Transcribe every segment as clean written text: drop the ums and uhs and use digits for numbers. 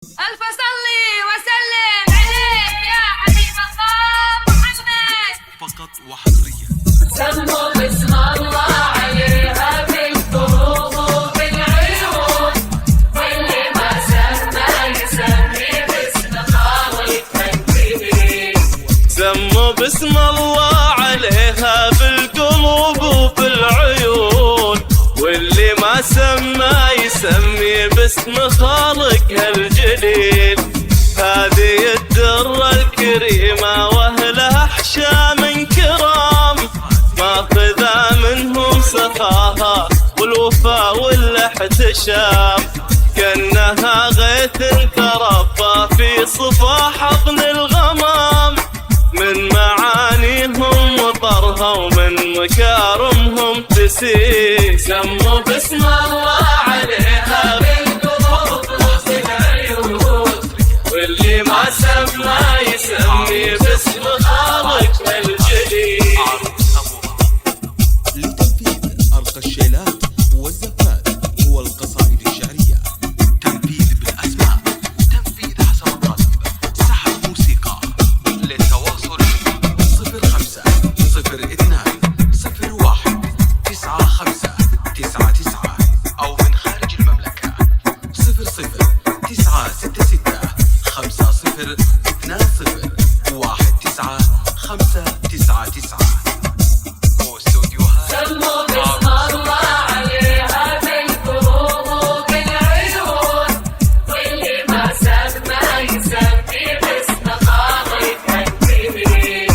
ألف صلي وسلم عليك يا حبيب الله محمد. فقط وحصريا سموا باسم الله عليها بالقلوب وبالعيون، واللي ما سمى يسمي باسم خالق الكبير. سموا باسم الله عليها بالقلوب وبالعيون، واللي ما سمى يسمي باسم خالقها الجليل. هذه الدرة الكريمة واهلها احشام كرام، ماخذة منهم سخاها والوفا والاحتشام، كأنها غيث تربى في صفاح حضن الغمام. من معانيهم وطرها ومن مكارمهم تسير. سموا باسم الله عليها بالقلوب وبالعيون، واللي ما سمى يسمي باسم خالق الجليل. لتنفيذ أرقى الشيلات والزفات والقصائد الشعرية، تنفيذ بالأسماء، تنفيذ حسب الطلب، سحب موسيقى. للتواصل 05 02 01 95 99 أو من خارج المملكة 00 966 50 20 19 واستوديوهات. سموا باسم الله عليها بالقلوب وبالعيون، واللي ما سمى يسمي باسم خالق الكبير.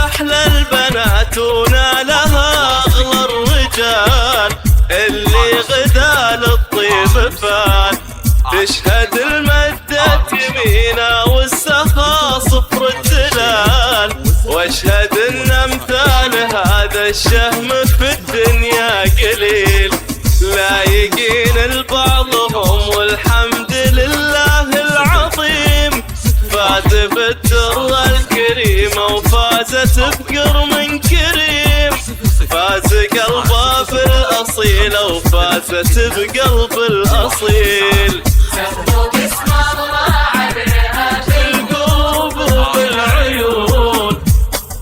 أحلى البنات ونالها أغلى الرجال، اللي غدا للطيب فال. تشهد المدة يمينه والسخا صفر الجلال، واشهد ان امثال هذا الشهم في الدنيا قليل. لايقين لبعضهم والحمد لله العظيم، فاز بالدرة الكريمة وفازت بقر من كريم. فاز قلبه بالاصيلة وفازت بقلب الاصيل. سموا باسم الله عليها بالقلوب وبالعيون،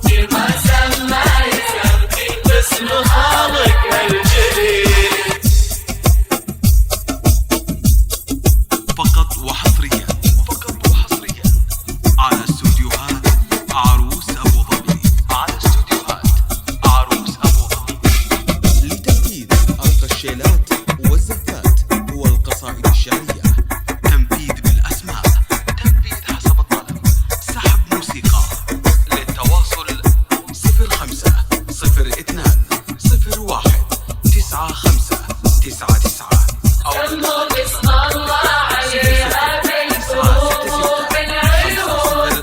واللي ما سمى يسمي باسم خالق الجليل. فقط وحصريا على استوديوهات عروس أبو ظبي. لتنفيذ أرقى الشيلات والزفات والقصائد الشعرية، تنفيذ بالأسماء، تنفيذ حسب الطلب، سحب موسيقى. للتواصل 05 02 01 95 99 أو سموا باسم الله عليها بالقلوب وبالعيون،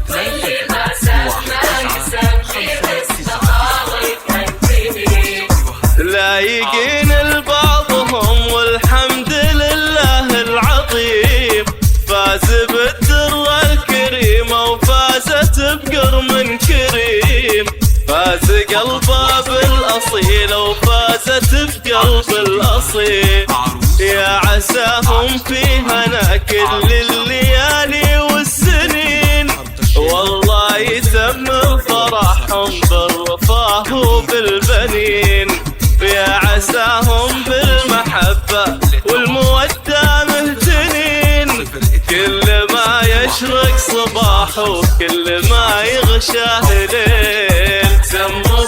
واللي ما سمى يسمي باسم خالق الكبير. لايقين لبعضهم والحمد لله العظيم، فاز بالدرة الكريمة وفازت بقر من كريم. فاز قلبه بالاصيل وفازت بقلب الاصيل. يا عساهم في هنا كل الليالي والسنين، والله يتم فرحهم بالرفاه وبالبنين. يا عساهم بالمحبة والمودة مهتنين، كل ما يشرق صباح وكل ما يغشاه ليل. سموا